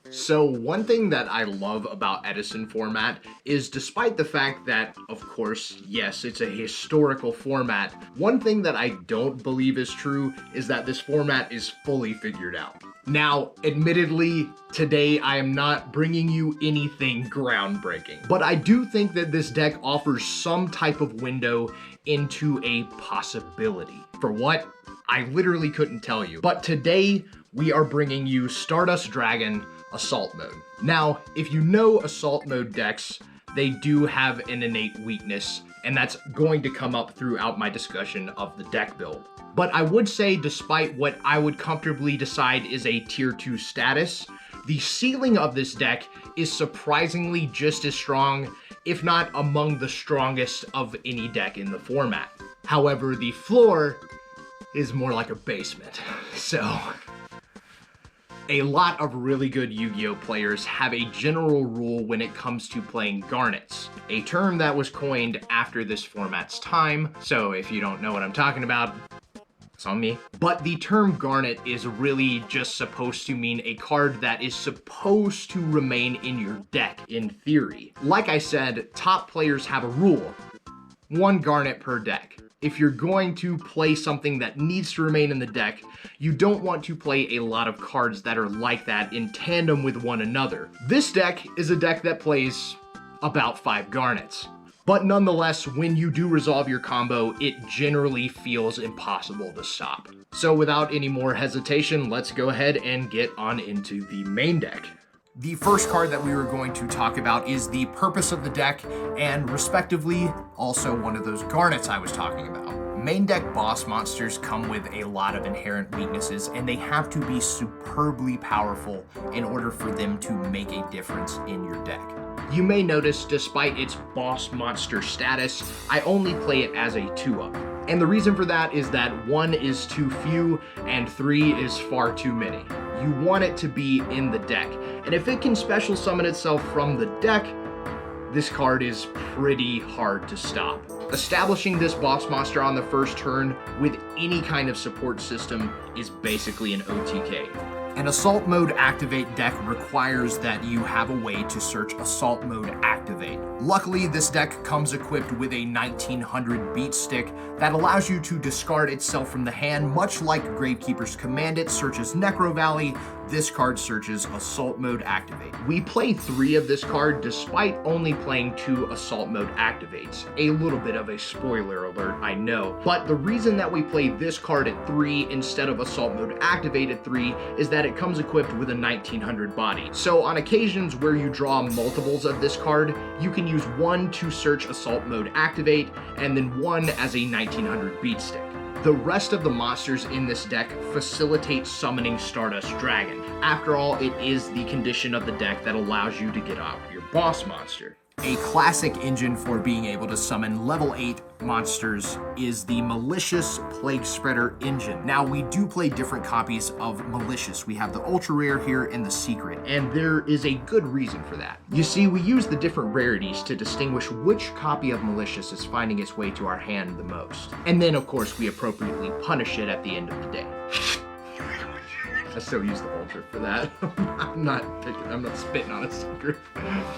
So one thing that I love about Edison format is despite the fact that, of course, yes, it's a historical format, one thing that I don't believe is true is that this format is fully figured out. Now, admittedly, today I am not bringing you anything groundbreaking, but I do think that this deck offers some type of window into a possibility. For what? I literally couldn't tell you. But today, we are bringing you Stardust Dragon Assault Mode. Now, if you know Assault Mode decks, they do have an innate weakness, and that's going to come up throughout my discussion of the deck build. But I would say, despite what I would comfortably decide is a tier 2 status, the ceiling of this deck is surprisingly just as strong, if not among the strongest of any deck in the format. However, the floor is more like a basement. So, a lot of really good Yu-Gi-Oh players have a general rule when it comes to playing garnets, a term that was coined after this format's time, so if you don't know what I'm talking about, it's on me. But the term garnet is really just supposed to mean a card that is supposed to remain in your deck, in theory. Like I said, top players have a rule: 1 garnet per deck. If you're going to play something that needs to remain in the deck, you don't want to play a lot of cards that are like that in tandem with one another. This deck is a deck that plays about 5 garnets. But nonetheless, when you do resolve your combo, it generally feels impossible to stop. So without any more hesitation, let's go ahead and get on into the main deck. The first card that we were going to talk about is the purpose of the deck, and respectively, also one of those garnets I was talking about. Main deck boss monsters come with a lot of inherent weaknesses, and they have to be superbly powerful in order for them to make a difference in your deck. You may notice, despite its boss monster status, I only play it as a 2-up. And the reason for that is that 1 is too few and 3 is far too many. You want it to be in the deck, and if it can special summon itself from the deck, this card is pretty hard to stop. Establishing this boss monster on the first turn with any kind of support system is basically an OTK. An Assault Mode Activate deck requires that you have a way to search Assault Mode Activate. Luckily, this deck comes equipped with a 1900 beat stick that allows you to discard itself from the hand, much like Gravekeeper's Command It searches Necro Valley. This card searches Assault Mode Activate. We play 3 of this card despite only playing 2 Assault Mode Activates. A little bit of a spoiler alert, I know. But the reason that we play this card at 3 instead of Assault Mode Activate at 3 is that it comes equipped with a 1900 body. So on occasions where you draw multiples of this card, you can use 1 to search Assault Mode Activate, and then 1 as a 1900 beat stick. The rest of the monsters in this deck facilitate summoning Stardust Dragon. After all, it is the condition of the deck that allows you to get out your boss monster. A classic engine for being able to summon level 8 monsters is the Malicious Plague Spreader engine. Now, we do play different copies of Malicious. We have the Ultra Rare here and the Secret, and there is a good reason for that. You see, we use the different rarities to distinguish which copy of Malicious is finding its way to our hand the most. And then, of course, we appropriately punish it at the end of the day. I still use the Ultra for that. I'm not spitting on a secret.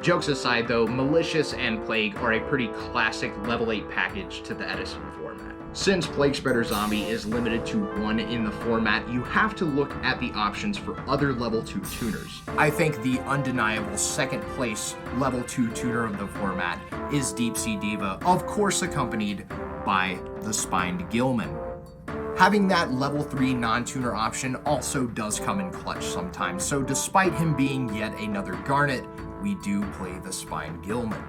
Jokes aside though, Malicious and Plague are a pretty classic level 8 package to the Edison format. Since Plague Spreader Zombie is limited to 1 in the format, you have to look at the options for other level 2 tuners. I think the undeniable second place level 2 tuner of the format is Deep Sea Diva, of course accompanied by the Spined Gilman. Having that level 3 non-tuner option also does come in clutch sometimes, so despite him being yet another garnet, we do play the Spined Gilman.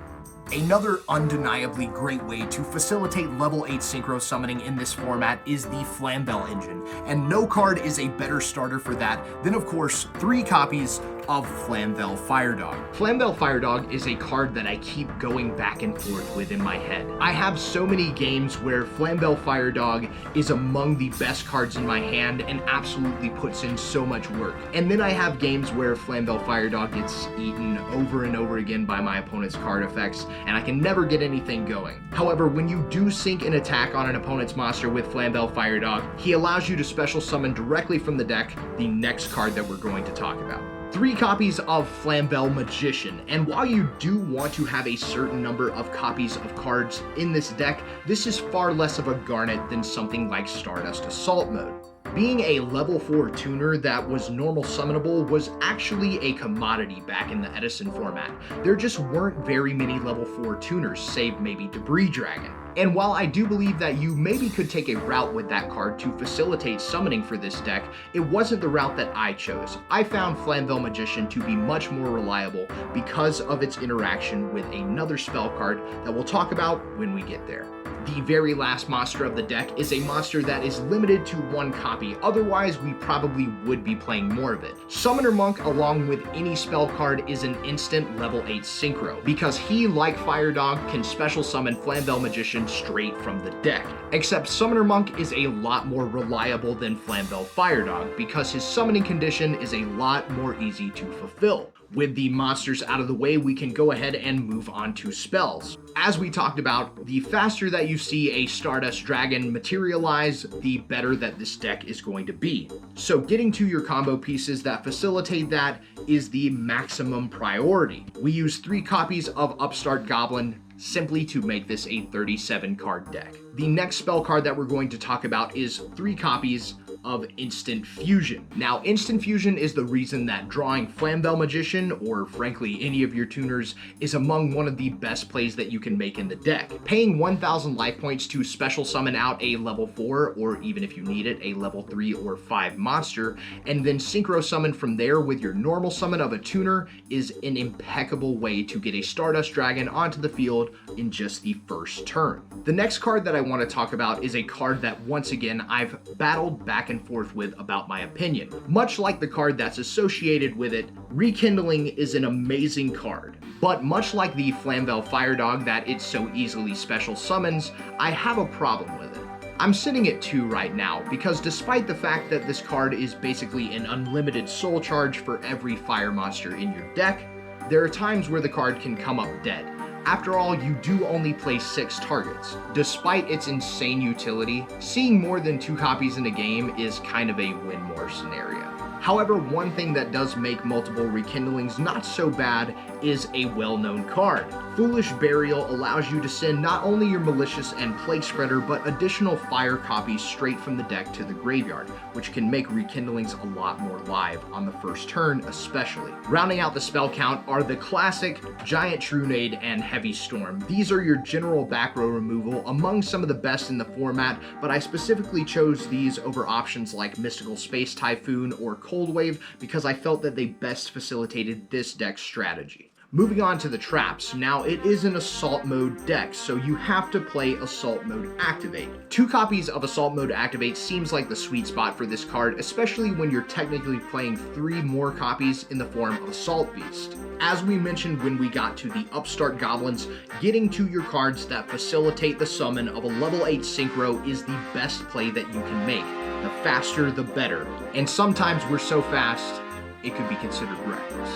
Another undeniably great way to facilitate level 8 synchro summoning in this format is the Flambeau engine, and no card is a better starter for that than, of course, 3 copies of Flambeau Firedog. Flambeau Firedog is a card that I keep going back and forth with in my head. I have so many games where Flambeau Firedog is among the best cards in my hand and absolutely puts in so much work. And then I have games where Flambeau Firedog gets eaten over and over again by my opponent's card effects, and I can never get anything going. However, when you do sync an attack on an opponent's monster with Flambeau Firedog, he allows you to special summon directly from the deck the next card that we're going to talk about. 3 copies of Flamvel Magician, and while you do want to have a certain number of copies of cards in this deck, this is far less of a garnet than something like Stardust Assault Mode. Being a level 4 tuner that was normal summonable was actually a commodity back in the Edison format. There just weren't very many level 4 tuners, save maybe Debris Dragon. And while I do believe that you maybe could take a route with that card to facilitate summoning for this deck, it wasn't the route that I chose. I found Flamvel Magician to be much more reliable because of its interaction with another spell card that we'll talk about when we get there. The very last monster of the deck is a monster that is limited to 1 copy, otherwise we probably would be playing more of it. Summoner Monk, along with any spell card, is an instant level 8 synchro, because he, like Fire Dog, can special summon Flamvel Magician straight from the deck. Except Summoner Monk is a lot more reliable than Flamvel Fire Dog, because his summoning condition is a lot more easy to fulfill. With the monsters out of the way, we can go ahead and move on to spells. As we talked about, the faster that you see a Stardust Dragon materialize, the better that this deck is going to be. So getting to your combo pieces that facilitate that is the maximum priority. We use 3 copies of Upstart Goblin simply to make this a 37 card deck. The next spell card that we're going to talk about is 3 copies of Instant Fusion. Now, Instant Fusion is the reason that drawing Flamvel Magician, or frankly any of your tuners, is among one of the best plays that you can make in the deck. Paying 1,000 life points to special summon out a level 4, or even if you need it, a level 3 or 5 monster, and then synchro summon from there with your normal summon of a tuner is an impeccable way to get a Stardust Dragon onto the field in just the first turn. The next card that I want to talk about is a card that once again I've battled back and forth with about my opinion. Much like the card that's associated with it, Rekindling is an amazing card. But much like the Flamvel Fire Dog that it so easily special summons, I have a problem with it. I'm sitting at 2 right now because despite the fact that this card is basically an unlimited soul charge for every fire monster in your deck, there are times where the card can come up dead. After all, you do only play 6 targets. Despite its insane utility, seeing more than 2 copies in a game is kind of a win more scenario. However, one thing that does make multiple Rekindlings not so bad is a well-known card. Foolish Burial allows you to send not only your Malicious and Plague Spreader, but additional fire copies straight from the deck to the graveyard, which can make Rekindlings a lot more live on the first turn especially. Rounding out the spell count are the classic Giant Trunade and Heavy Storm. These are your general back row removal, among some of the best in the format, but I specifically chose these over options like Mystical Space Typhoon or Cold Wave because I felt that they best facilitated this deck's strategy. Moving on to the traps. Now, it is an Assault Mode deck, so you have to play Assault Mode Activate. 2 copies of Assault Mode Activate seems like the sweet spot for this card, especially when you're technically playing 3 more copies in the form of Assault Beast. As we mentioned when we got to the Upstart Goblins, getting to your cards that facilitate the summon of a level 8 Synchro is the best play that you can make. The faster, the better. And sometimes we're so fast, it could be considered reckless.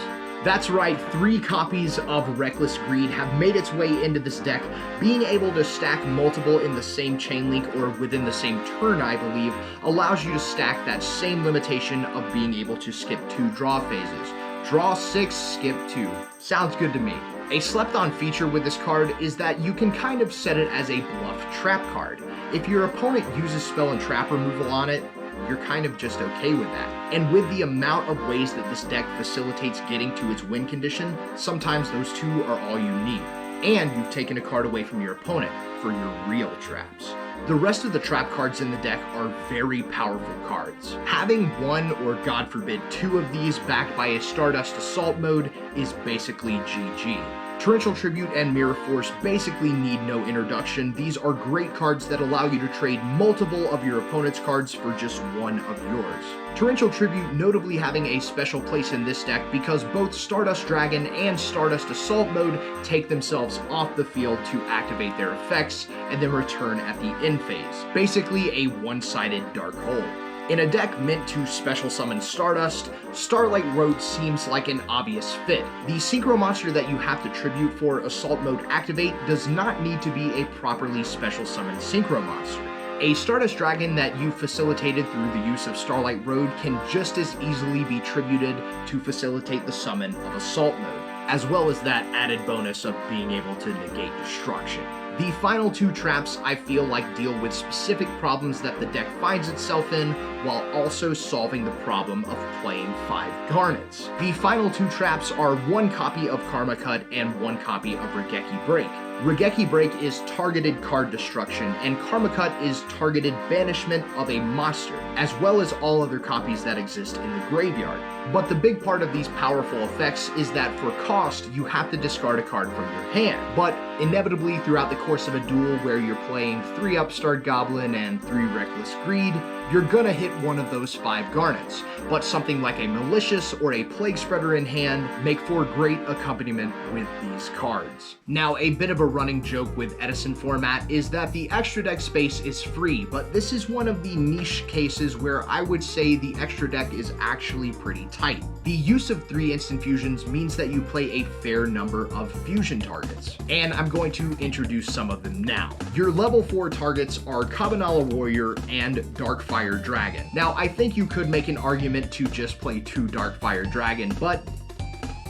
That's right, 3 copies of Reckless Greed have made its way into this deck. Being able to stack multiple in the same chain link or within the same turn, I believe, allows you to stack that same limitation of being able to skip 2 draw phases. Draw 6, skip 2. Sounds good to me. A slept-on feature with this card is that you can kind of set it as a bluff trap card. If your opponent uses spell and trap removal on it, you're kind of just okay with that. And with the amount of ways that this deck facilitates getting to its win condition, sometimes those 2 are all you need. And you've taken a card away from your opponent for your real traps. The rest of the trap cards in the deck are very powerful cards. Having 1 or God forbid 2 of these backed by a Stardust Assault mode is basically GG. Torrential Tribute and Mirror Force basically need no introduction. These are great cards that allow you to trade multiple of your opponent's cards for just 1 of yours. Torrential Tribute notably having a special place in this deck because both Stardust Dragon and Stardust Assault mode take themselves off the field to activate their effects and then return at the end phase. Basically a one-sided dark hole. In a deck meant to special summon Stardust, Starlight Road seems like an obvious fit. The synchro monster that you have to tribute for Assault Mode Activate does not need to be a properly special summoned synchro monster. A Stardust Dragon that you facilitated through the use of Starlight Road can just as easily be tributed to facilitate the summon of Assault Mode, as well as that added bonus of being able to negate destruction. The final two traps I feel like deal with specific problems that the deck finds itself in, while also solving the problem of playing 5 Garnets. The final two traps are one copy of Karma Cut and one copy of Regeki Break. Regeki Break is targeted card destruction, and Karma Cut is targeted banishment of a monster, as well as all other copies that exist in the graveyard. But the big part of these powerful effects is that for cost, you have to discard a card from your hand. But inevitably, throughout the course of a duel where you're playing 3 Upstart Goblin and 3 Reckless Greed, you're gonna hit one of those 5 Garnets. But something like a Malicious or a Plague Spreader in hand make for great accompaniment with these cards. Now, a bit of a running joke with Edison format is that the extra deck space is free, but this is one of the niche cases where I would say the extra deck is actually pretty tight. The use of 3 instant fusions means that you play a fair number of fusion targets, and I'm going to introduce some of them now. Your level 4 targets are Kabanawa Warrior and Darkfire Dragon. Now, I think you could make an argument to just play 2 Darkfire Dragon, but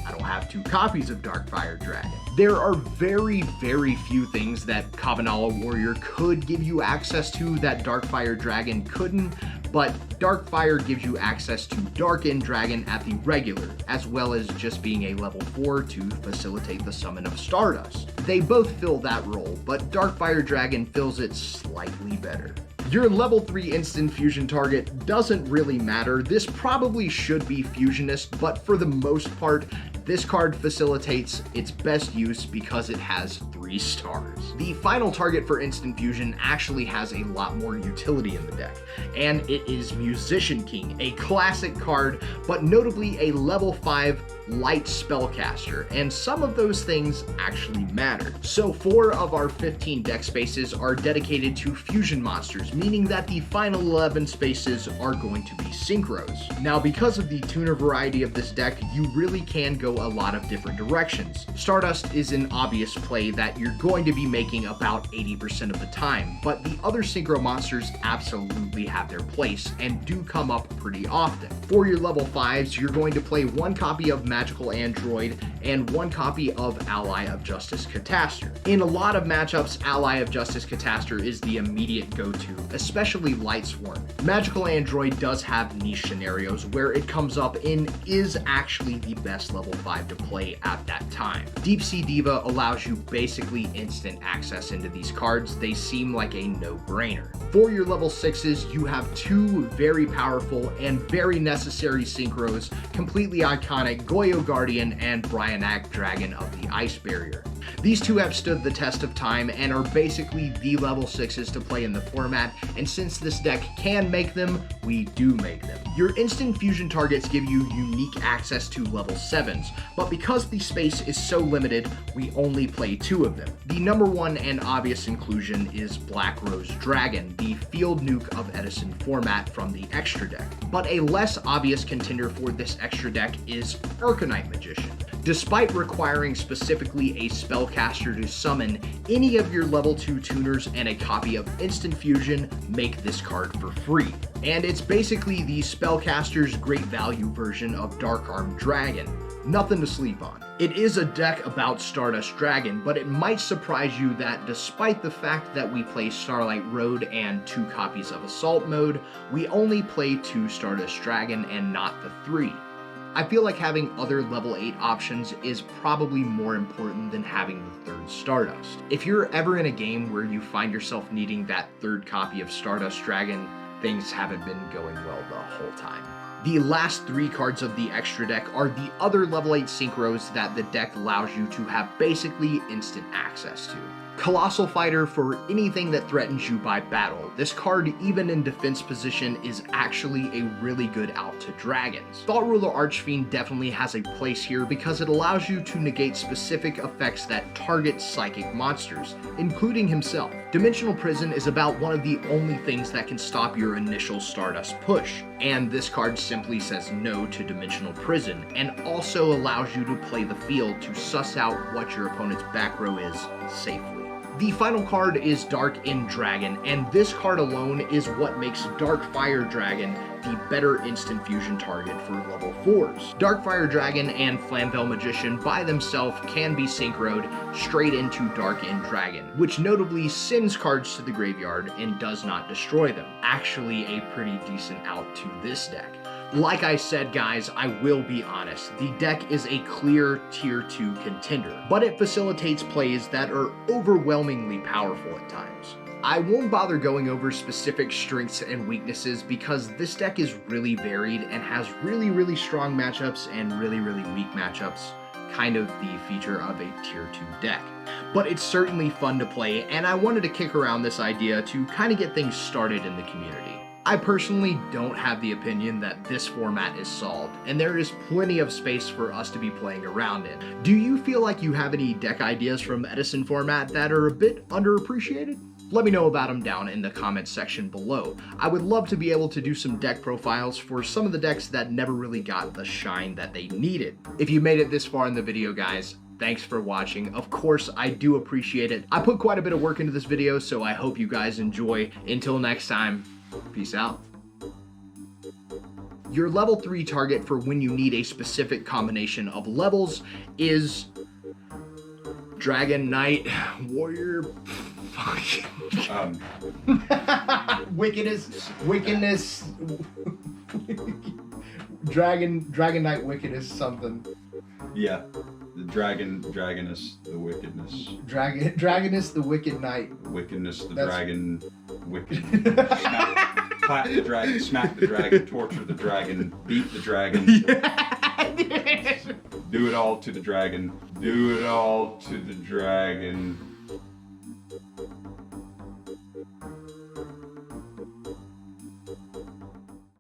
I don't have 2 copies of Darkfire Dragon. There are very, very few things that Kabanawa Warrior could give you access to that Darkfire Dragon couldn't, but Darkfire gives you access to Darken Dragon at the regular, as well as just being a level 4 to facilitate the summon of Stardust. They both fill that role, but Darkfire Dragon fills it slightly better. Your level 3 instant fusion target doesn't really matter. This probably should be Fusionist, but for the most part, this card facilitates its best use because it has 3 stars. The final target for instant fusion actually has a lot more utility in the deck, and it is Musician King, a classic card, but notably a level 5 light spellcaster, and some of those things actually matter. So 4 of our 15 deck spaces are dedicated to fusion monsters, meaning that the final 11 spaces are going to be synchros. Now, because of the tuner variety of this deck, you really can go a lot of different directions. Stardust is an obvious play that you're going to be making about 80% of the time, but the other synchro monsters absolutely have their place and do come up pretty often. For your level 5s, you're going to play 1 copy of Magical Android and 1 copy of Ally of Justice Catastor. In a lot of matchups, Ally of Justice Catastor is the immediate go-to, especially Light Sworn. Magical Android does have niche scenarios where it comes up and is actually the best level 5 to play at that time. Deep Sea Diva allows you basically instant access into these cards. They seem like a no-brainer. For your level 6s, you have 2 very powerful and very necessary synchros, completely iconic Goyo Guardian and Bryanak Dragon of the Ice Barrier. These 2 have stood the test of time and are basically the level 6s to play in the format, and since this deck can make them, we do make them. Your instant fusion targets give you unique access to level 7s, but because the space is so limited, we only play 2 of them. The number 1 and obvious inclusion is Black Rose Dragon, the field nuke of Edison format from the extra deck. But a less obvious contender for this extra deck is Arcanite Magician. Despite requiring specifically a spellcaster to summon, any of your level 2 tuners and a copy of Instant Fusion make this card for free. And it's basically the spellcaster's great value version of Dark Arm Dragon. Nothing to sleep on. It is a deck about Stardust Dragon, but it might surprise you that despite the fact that we play Starlight Road and 2 copies of Assault Mode, we only play 2 Stardust Dragon and not the 3. I feel like having other level 8 options is probably more important than having the 3rd Stardust. If you're ever in a game where you find yourself needing that 3rd copy of Stardust Dragon, things haven't been going well the whole time. The last 3 cards of the extra deck are the other level 8 synchros that the deck allows you to have basically instant access to. Colossal Fighter for anything that threatens you by battle. This card, even in defense position, is actually a really good out to dragons. Thought Ruler Archfiend definitely has a place here because it allows you to negate specific effects that target psychic monsters, including himself. Dimensional Prison is about one of the only things that can stop your initial Stardust push, and this card simply says no to Dimensional Prison, and also allows you to play the field to suss out what your opponent's back row is safely. The final card is Dark End Dragon, and this card alone is what makes Dark Fire Dragon the better instant fusion target for level 4s. Dark Fire Dragon and Flamvel Magician by themselves can be synchroed straight into Dark End Dragon, which notably sends cards to the graveyard and does not destroy them. Actually a pretty decent out to this deck. Like I said, guys, I will be honest, the deck is a clear tier 2 contender, but it facilitates plays that are overwhelmingly powerful at times. I won't bother going over specific strengths and weaknesses because this deck is really varied and has really strong matchups and really weak matchups, kind of the feature of a tier 2 deck. But it's certainly fun to play, and I wanted to kick around this idea to kind of get things started in the community. I personally don't have the opinion that this format is solved, and there is plenty of space for us to be playing around in. Do you feel like you have any deck ideas from Edison format that are a bit underappreciated? Let me know about them down in the comments section below. I would love to be able to do some deck profiles for some of the decks that never really got the shine that they needed. If you made it this far in the video, guys, thanks for watching. Of course, I do appreciate it. I put quite a bit of work into this video, so I hope you guys enjoy. Until next time, peace out. Your level 3 target for when you need a specific combination of levels is Dragon Knight Warrior. Wickedness. Dragon Knight Wickedness something. Yeah, the Dragoness, the Wickedness. Dragoness, the Wicked Knight. Wickedness, the Dragon, Wicked. Clap the dragon, smack the dragon, torture the dragon, beat the dragon. Do it all to the dragon. Do it all to the dragon.